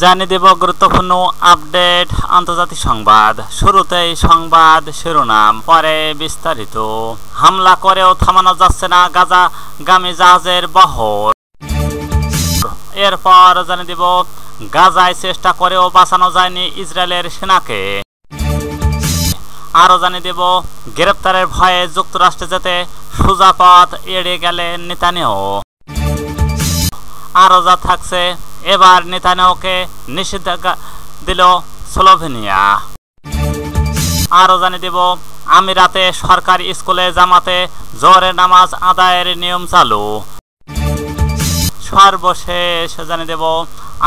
জানিয়ে দেব গুরুত্বপূর্ণ আপডেট আন্তর্জাতিক সংবাদ। শুরুতেই সংবাদ শিরোনাম, পরে বিস্তারিত। হামলা করেও থামানো যাচ্ছে না গাজাগামী জাহাজের বহর। এরপর জানিয়ে দেব গাজায় চেষ্টা করেও বাঁচানো যায়নি ইসরায়েলের সেনাকে। আরও জানিয়ে দেব গ্রেপ্তারের ভয়ে যুক্তরাষ্ট্রে যেতে সোজা পথ এড়িয়ে গেলেন নেতানিয়াহু। আরও যা থাকছে, এবার নেতানিয়াহুকে নিষেধাজ্ঞা দিল স্লোভেনিয়া। আরও জানিয়ে দেব আমিরাতে সরকারি স্কুলে জামাতে জোহরে নামাজ আদায়ের নিয়ম চালু। সর্বশেষ জানিয়ে দেব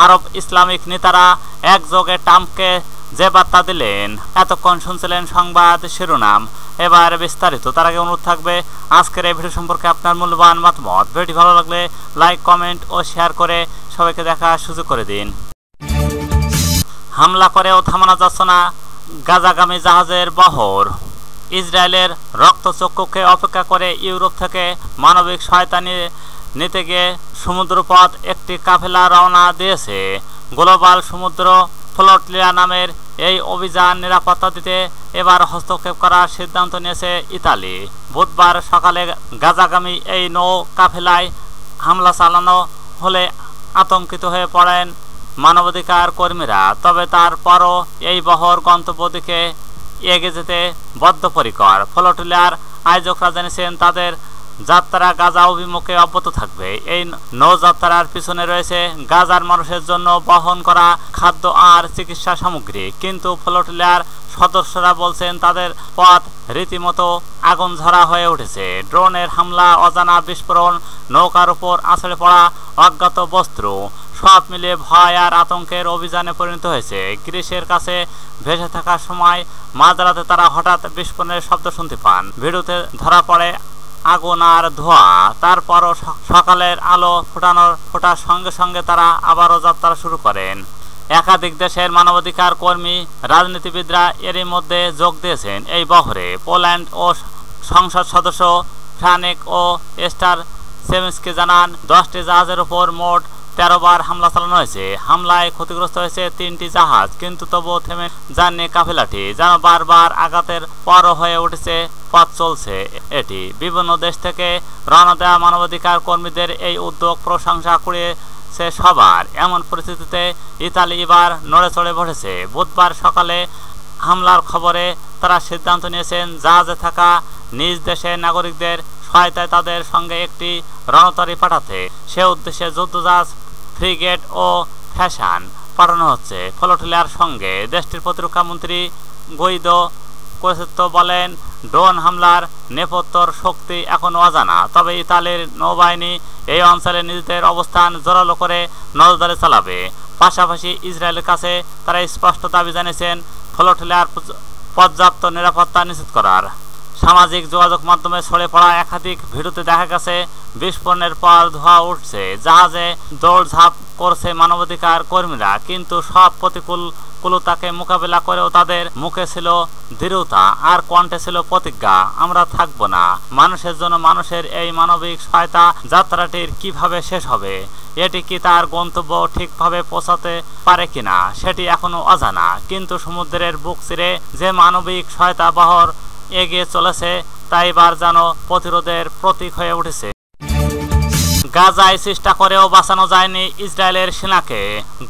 আরব ইসলামিক নেতারা একযোগে ট্রাম্পকে যে বার্তা দিলেন। এতক্ষণ শুনছিলেন সংবাদ শিরোনাম, এবার বিস্তারিত। তার আগে অনুরোধ থাকবে আজকের এই ভিডিও সম্পর্কে আপনার মূল্যবান মতামত। ভিডিওটি ভালো লাগলে লাইক, কমেন্ট ও শেয়ার করে সবাইকে দেখার সুযোগ করে দিন। হামলা করেও থামানো যাচ্ছে না গাজাগামী জাহাজের বহর। ইসরায়েলের রক্তচক্ষুকে অপেক্ষা করে ইউরোপ থেকে মানবিক সহায়তা নিতে গিয়ে সমুদ্রপথ একটি কাফেলা রওনা দিয়েছে। গ্লোবাল সমুদ্র ফ্লোটিলা নামের এই অভিযান নিরাপত্তা দিতে এবার হস্তক্ষেপ করার সিদ্ধান্ত নিয়েছে ইতালি। বুধবার সকালে গাজাগামী এই নৌ কাফেলায় হামলা চালানো হলে আতঙ্কিত হয়ে পড়েন মানবাধিকার কর্মীরা। তবে তারপরও এই বহর গন্তব্য দিকে এগিয়ে যেতে বদ্ধপরিকর। ফ্লোটিলার আয়োজকরা জানিয়েছেন তাদের যাত্রা গাজা অভিমুখে অব্যাহত থাকবে। এই নৌযাত্রার পিছনে রয়েছে গাজার মানুষের জন্য বহন করা খাদ্য আর চিকিৎসা সামগ্রী। কিন্তু ফ্লোটিলার সদস্যরা বলছেন তাদের পথ রীতিমতো আগুন ঝরা হয়ে উঠেছে। ড্রোনের হামলা, অজানা বিস্ফোরণ, নৌকার উপর আছড়ে পড়া অজ্ঞাত বস্ত্র, সব মিলিয়ে ভয় আর আতঙ্কের অভিযানে পরিণত হয়েছে। গ্রিসের কাছে ভেসে থাকার সময় মাঝরাতে তারা হঠাৎ বিস্ফোরণের শব্দ শুনতে পান। ভিডিওতে ধরা পড়ে আগুন আর ধোঁয়া। তারপরও সকালের আলো ফোটার সঙ্গে সঙ্গে তারা আবারও যাত্রা শুরু করেন। একাধিক দেশের মানবাধিকার কর্মী, রাজনীতিবিদরা এরই মধ্যে যোগ দিয়েছেন এই বহরে। পোল্যান্ড ও সংসদ সদস্য ফ্রানিক ও এস্টার সেমিস্কি জানান 10টি জাহাজের উপর মোট 13 বার হামলা চালানো হয়েছে। হামলায় ক্ষতিগ্রস্ত হয়েছে 3টি জাহাজ, কিন্তু তবুও থেমে যাননি কাফেলাটি। যেন বারবার আঘাতের পরও হয়ে উঠেছে পথ চলছে এটি। বিভিন্ন দেশ থেকে রওনা দেওয়া মানবাধিকার কর্মীদের এই উদ্যোগ প্রশংসা কুড়িয়েছে সবার। এমন পরিস্থিতিতে ইতালি এবার নড়ে চড়ে বসেছে। বুধবার সকালে হামলার খবরে তারা সিদ্ধান্ত নিয়েছেন জাহাজে থাকা নিজ দেশের নাগরিকদের সহায়তায় তাদের সঙ্গে একটি রণতরী পাঠাতে। সে উদ্দেশ্যে যুদ্ধজাহাজ, ফ্রিগেট ও ফ্যাশন পাঠানো হচ্ছে। ফ্লোটিলার সঙ্গে দেশটির প্রতিরক্ষা মন্ত্রী গৈদো কোসেত্তো বলেন, ড্রোন হামলার নেপথ্যর শক্তি এখনও অজানা। তবে ইতালির নৌবাহিনী এই অঞ্চলে নিজেদের অবস্থান জোরালো করে নজরদারি চালাবে। পাশাপাশি ইসরায়েলের কাছে তারা স্পষ্ট দাবি জানিয়েছেন ফ্লোটিলার পর্যাপ্ত নিরাপত্তা নিশ্চিত করার। সামাজিক যোগাযোগ মাধ্যমে ছড়ে পড়া একাধিক ভিডিওতে দেখা গেছে বিস্ফোরণের পর ধোঁয়া উঠছে। জাহাজে দৌড়ঝাঁপ করছে মানবাধিকার কর্মীরা, কিন্তু সব প্রতিকূলতাকে মোকাবিলা করেও তাদের মুখে ছিল দৃঢ়তা আর কণ্ঠে ছিল প্রতিজ্ঞা, আমরা থাকবো না। মানুষের জন্য মানুষের এই মানবিক সহায়তা যাত্রাটির কিভাবে শেষ হবে, এটি কি তার গন্তব্য ঠিকভাবে পৌঁছাতে পারে কিনা সেটি এখনো অজানা। কিন্তু সমুদ্রের বুক চিরে যে মানবিক সহায়তা বহর এগিয়ে চলেছে তা এবার যেন প্রতিরোধের প্রতীক হয়ে উঠেছে। গাজায় চেষ্টা করেও বাঁচানো যায়নি ইসরায়েলের সেনাকে।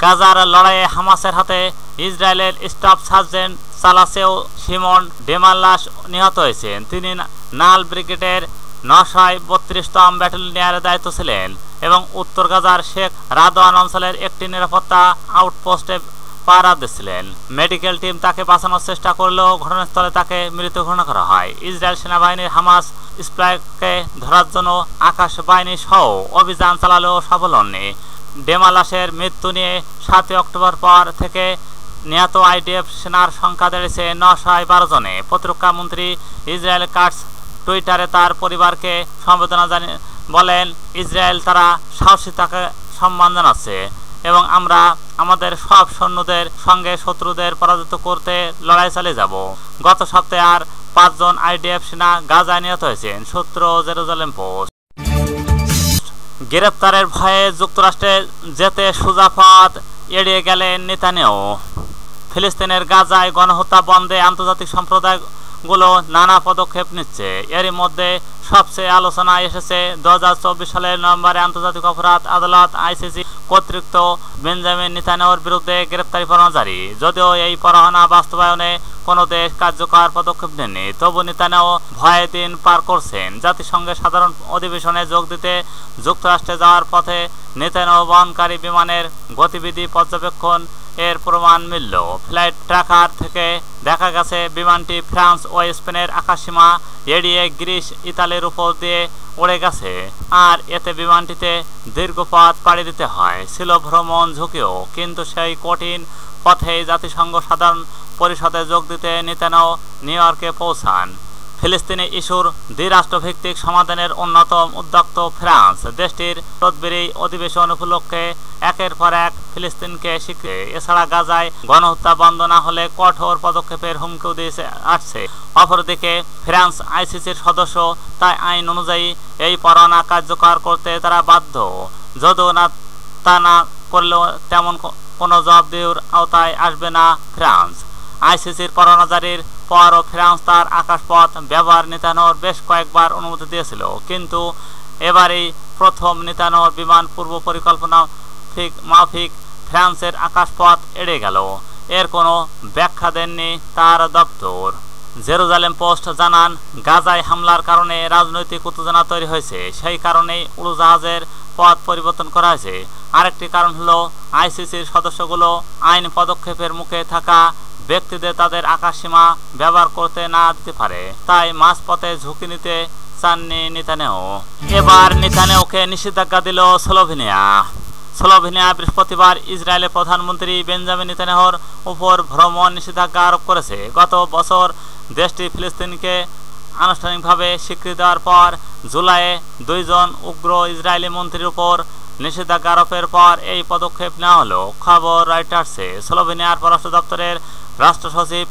গাজার লড়াইয়ে হামাসের হাতে ইসরায়েলের স্টাফ সার্জেন্ট চালাসেও সিমন ডেমাল্লাস নিহত হয়েছেন। তিনি নাল ব্রিগেডের 932তম ব্যাটালিয়নের দায়িত্ব ছিলেন এবং উত্তর গাজার শেখ রাদওয়ান অঞ্চলের একটি নিরাপত্তা আউটপোস্টে পাহারা দিচ্ছিলেন। মেডিকেল টিম তাকে বাঁচানোর চেষ্টা করলেও ঘটনাস্থলে তাকে মৃত ঘোষণা করা হয়। ইসরায়েল সেনাবাহিনীর হামাস স্প্রাইককে ধরার জন্য আকাশ বাহিনী সহ অভিযান চালালেও সফল হননি। ডেমালাসের মৃত্যু নিয়ে 7 অক্টোবর পর থেকে নিহত আইডিএফ সেনার সংখ্যা বেড়েছে 912 জনে। প্রতিরক্ষা মন্ত্রী ইসরায়েল কাটস টুইটারে তার পরিবারকে সমবেদনা জানিয়ে বলেন, ইসরায়েল তারা সাহসিকতাকে সম্মান জানাচ্ছে এবং আমরা আমাদের সব সৈন্যদের সঙ্গে শত্রুদের পরাজিত করতে লড়াই চালিয়ে যাব। গত সপ্তাহে আর 5 জন আইডিএফ সেনা গাজায় নিহত হয়েছেন। সূত্র জেরুজালেম পোস্ট। গ্রেপ্তারের ভয়ে যুক্তরাষ্ট্রে যেতে সোজা পথ এড়িয়ে গেলেন নেতানিয়াহু। ফিলিস্তিনের গাজায় গণহত্যা বন্ধে আন্তর্জাতিক সম্প্রদায়গুলো নানা পদক্ষেপ নিচ্ছে। এরই মধ্যে সবচেয়ে আলোচনায় এসেছে 2024 সালের নভেম্বরে আন্তর্জাতিক অপরাধ আদালত ICC কর্তৃক বেঞ্জামিন নেতানিয়াহুর বিরুদ্ধে গ্রেপ্তারি পরোয়ানা জারি। যদিও এই পরোয়ানা বাস্তবায়নে কোনো দেশ কার্যকর পদক্ষেপ নেননি, তবু নেতানিয়াহু ভয়ে দিন পার করছেন। জাতিসংঘের সাধারণ অধিবেশনে যোগ দিতে যুক্তরাষ্ট্রে যাওয়ার পথে নেতানিয়াহু বহনকারী বিমানের গতিবিধি পর্যবেক্ষণ এর প্রমাণ মিলল। ফ্লাইট ট্র্যাকার থেকে দেখা গেছে বিমানটি ফ্রান্স ও স্পেনের আকাশসীমা এড়িয়ে গ্রিস ইতালির উপর দিয়ে উড়ে গেছে, আর এতে বিমানটিতে দীর্ঘ পথ পাড়ি দিতে হয়। ছিল ভ্রমণ ঝুঁকিও, কিন্তু সেই কঠিন পথেই জাতিসংঘ সাধারণ পরিষদে যোগ দিতে নেতানিয়াহু নিউ ইয়র্কে পৌঁছান। ফিলিস্তিনি ইস্যুর দ্বিরাষ্ট্রভিত্তিক সমাধানের অন্যতম উদ্যোক্ত ফ্রান্স। দেশটির তদবিরি অধিবেশন উপলক্ষে একের পর এক ফিলিস্তিনকে স্বীকৃতি। এছাড়া গাজায় গণহত্যা বন্ধ না হলে কঠোর পদক্ষেপের হুমকিও দিয়ে আসছে। অপরদিকে ফ্রান্স ICCর সদস্য, তাই আইন অনুযায়ী এই পরোয়ানা কার্যকর করতে তারা বাধ্য। যদিও তা না করলেও তেমন কোনো জবাবদিহির আওতায় আসবে না ফ্রান্স। ICCর পরোয়ানা জারির পরও ফ্রান্স তার আকাশপথ ব্যবহার নেতানিয়াহুর বেশ কয়েকবার অনুমতি দিয়েছিল, কিন্তু এবারই প্রথম নেতানিয়াহুর বিমান পূর্ব পরিকল্পনা মাফিক ফ্রান্সের আকাশপথ এড়ে গেল। এর কোনো ব্যাখ্যা দেননি তার দপ্তর। জেরুজালেম পোস্ট জানান, গাজায় হামলার কারণে রাজনৈতিক উত্তেজনা তৈরি হয়েছে, সেই কারণেই উড়োজাহাজের পথ পরিবর্তন করা হয়েছে। আরেকটি কারণ হলো ICCর সদস্যগুলো আইন পদক্ষেপের মুখে থাকা ব্যক্তিদের তাদের আকাশসীমা ব্যবহার করতে না দিতে পারে, তাই মাঝপথে ঝুঁকি নিতে চাননি নেতানিয়াহু। এবার নেতানিয়াহুকে নিষেধাজ্ঞা দিল স্লোভেনিয়া। স্লোভেনিয়া বৃহস্পতিবার ইসরায়েলের প্রধানমন্ত্রী বেঞ্জামিন নেতানিয়াহুর উপর ভ্রমণ নিষেধাজ্ঞা আরোপ করেছে। গত বছর দেশটি ফিলিস্তিনকে আনুষ্ঠানিকভাবে স্বীকৃতি দেওয়ার পর জুলাইয়ে 2 জন উগ্র ইসরায়েলি মন্ত্রীর উপর নিষেধাজ্ঞা আরোপের পর এই পদক্ষেপ নেওয়া হলো, খবর রয়টার্সে। স্লোভেনিয়ার পররাষ্ট্র দপ্তরের রাষ্ট্র সচিব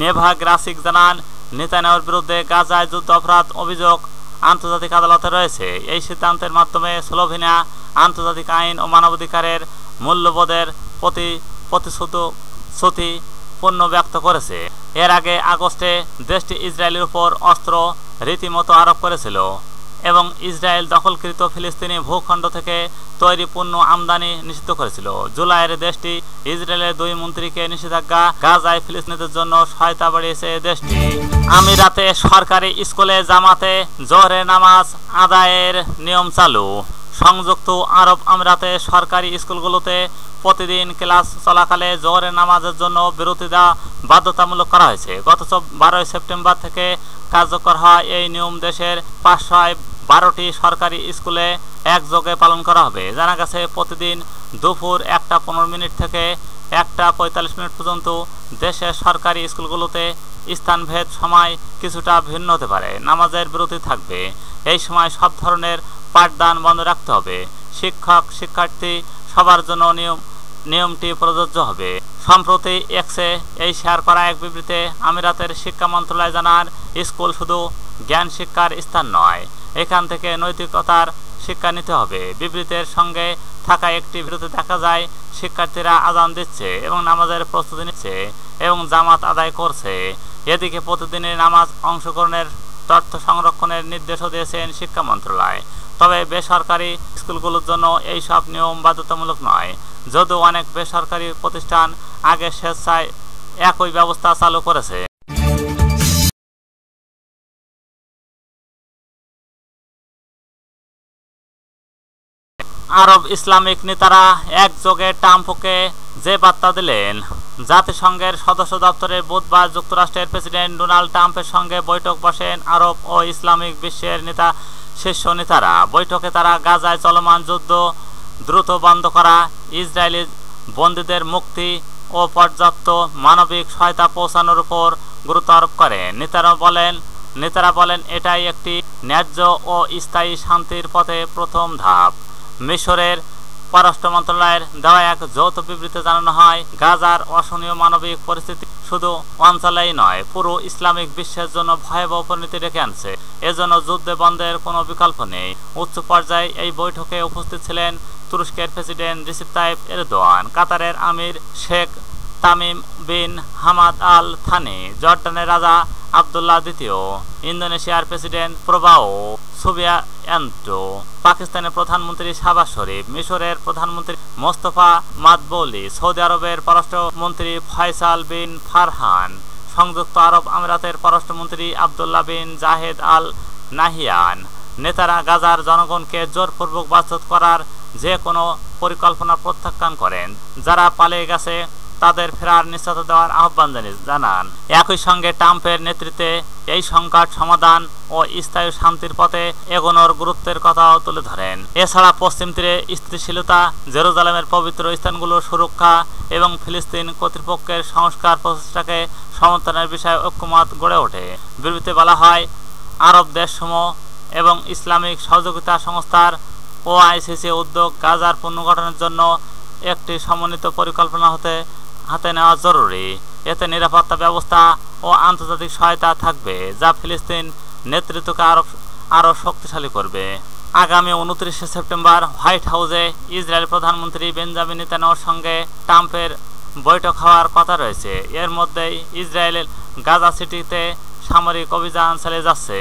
নেভা গ্রাসিক জানান, নেতানিয়াহুর বিরুদ্ধে গাজায় যুদ্ধ অপরাধ অভিযোগ আন্তর্জাতিক আদালতে রয়েছে। এই সিদ্ধান্তের মাধ্যমে স্লোভেনিয়া আন্তর্জাতিক আইন ও মানবাধিকারের মূল্যবোধের প্রতি প্রতিশ্রুতি পূর্ণ ব্যক্ত করেছে। এর আগে আগস্টে দেশটি ইসরায়েলের উপর অস্ত্র রীতিমতো আরোপ করেছিল এবং ইসরায়েল দখলকৃত ফিলিস্তিনি ভূখণ্ড থেকে তৈরি পণ্য আমদানি নিষিদ্ধ করেছিল। জুলাইয়ের দেশটি ইসরায়েলের 2 মন্ত্রীকে নিষেধাজ্ঞা। গাজায় ফিলিস্তিনিদের জন্য সহায়তা বাড়িয়েছে দেশটি। আমিরাতে সরকারি স্কুলে জামাতে জোহরের নামাজ আদায়ের নিয়ম চালু। সংযুক্ত আরব আমিরাতে সরকারি স্কুলগুলোতে প্রতিদিন ক্লাস চলাকালে জোহরের নামাজের জন্য বিরতি দেওয়া বাধ্যতামূলক করা হয়েছে। গত 12 সেপ্টেম্বর থেকে কার্যকর হয় এই নিয়ম দেশের 512টি সরকারি স্কুলে একযোগে পালন করা হবে। জানা গেছে, প্রতিদিন দুপুর 1:15 থেকে 1:45 পর্যন্ত দেশের সরকারি স্কুলগুলোতে স্থানভেদ সময় কিছুটা ভিন্ন হতে পারে। নামাজের বিরতি থাকবে। এই সময় সব ধরনের পাঠদান বন্ধ রাখতে হবে। শিক্ষক শিক্ষার্থী সবার জন্য নিয়মটি প্রযোজ্য হবে। সম্প্রতি এক্সে এই শেয়ার করা এক বিবৃতিতে আমিরাতের শিক্ষা মন্ত্রণালয় জানান, স্কুল শুধু জ্ঞান শিক্ষার স্থান নয়, এখান থেকে নৈতিকতার শিক্ষা নিতে হবে। বিবৃতির সঙ্গে থাকা একটি ভিডিওতে দেখা যায় শিক্ষার্থীরা আজান দিচ্ছে এবং নামাজের প্রস্তুতি নিচ্ছে এবং জামাত আদায় করছে। এদিকে প্রতিদিনের নামাজ অংশগ্রহণের তথ্য সংরক্ষণের নির্দেশও দিয়েছেন শিক্ষা মন্ত্রণালয়। তবে বেসরকারি স্কুলগুলোর জন্য এই সব নিয়ম বাধ্যতামূলক নয়, যদিও অনেক বেসরকারি প্রতিষ্ঠান আগে স্বেচ্ছায় একই ব্যবস্থা চালু করেছে। আরব ইসলামিক নেতারা একযোগে ট্রাম্পকে যে বার্তা দিলেন। জাতিসংঘের সদস্য দপ্তরে বুধবার যুক্তরাষ্ট্রের প্রেসিডেন্ট ডোনাল্ড ট্রাম্পের সঙ্গে বৈঠক বসেন আরব ও ইসলামিক বিশ্বের শীর্ষ নেতারা। বৈঠকে তারা গাজায় চলমান যুদ্ধ দ্রুত বন্ধ করা, ইসরায়েলি বন্দীদের মুক্তি ও পর্যাপ্ত মানবিক সহায়তা পৌঁছানোর উপর গুরুত্ব আরোপ করেন। নেতারা বলেন এটাই একটি ন্যায্য ও স্থায়ী শান্তির পথে প্রথম ধাপ। মিশরের পররাষ্ট্র মন্ত্রণালয়ের দেওয়া এক যৌথ বিবৃতিতে জানানো হয়, গাজার অসহনীয় মানবিক পরিস্থিতি শুধু অঞ্চলেই নয়, পুরো ইসলামিক বিশ্বের জন্য ভয়াবহ পরিণতি ডেকে আনছে। এজন্য যুদ্ধ বন্ধের কোনো বিকল্প নেই। উচ্চ পর্যায়ে এই বৈঠকে উপস্থিত ছিলেন তুরস্কের প্রেসিডেন্ট রিসেপ তাইপ এরদোয়ান, কাতারের আমির Sheikh Tamim bin Hamad Al Thani, জর্ডানের রাজা আবদুল্লাহ দ্বিতীয়, ইন্দোনেশিয়ার প্রেসিডেন্ট প্রবাও সুবিয়ান্টো, পাকিস্তানের প্রধানমন্ত্রী শাহবাজ শরীফ, মিশরের প্রধানমন্ত্রী মোস্তফা মাদবৌলি, সৌদি আরবের পররাষ্ট্রমন্ত্রী ফয়সাল বিন ফারহান, সংযুক্ত আরব আমিরাতের পররাষ্ট্রমন্ত্রী আবদুল্লাহ বিন জাহেদ আল নাহিয়ান। নেতারা গাজার জনগণকে জোরপূর্বক বাস্তুত করার যে কোনো পরিকল্পনা প্রত্যাখ্যান করেন। যারা পালিয়ে গেছে তাদের ফেরার নিশ্চয়তা দেওয়ার আহ্বান জানান। একই সঙ্গে ট্রাম্পের নেতৃত্বে এই সংকট সমাধান ও স্থায়ী শান্তির পথে এগোনোর গুরুত্বের কথাও তুলে ধরেন। এছাড়া পশ্চিম তীরে স্থিতিশীলতা, জেরুজালেমের পবিত্র স্থানগুলোর সুরক্ষা এবং ফিলিস্তিন কর্তৃপক্ষের সংস্কার প্রচেষ্টাকে সমর্থনের বিষয়ে ঐক্যমত গড়ে ওঠে। বিবৃতিতে বলা হয়, আরব দেশসমূহ এবং ইসলামিক সহযোগিতা সংস্থার ওআইসিসি উদ্যোগ গাজার পুনর্গঠনের জন্য একটি সমন্বিত পরিকল্পনা হাতে নেওয়া জরুরি। এতে নিরাপত্তা ব্যবস্থা ও আন্তর্জাতিক সহায়তা থাকবে, যা ফিলিস্তিন নেতৃত্বকে আরও শক্তিশালী করবে। আগামী 29 সেপ্টেম্বর হোয়াইট হাউসে ইসরায়েল প্রধানমন্ত্রী বেঞ্জামিন নেতানিয়াহুর সঙ্গে ট্রাম্পের বৈঠক হওয়ার কথা রয়েছে। এর মধ্যেই ইসরায়েলের গাজা সিটিতে সামরিক অভিযান চালিয়ে যাচ্ছে।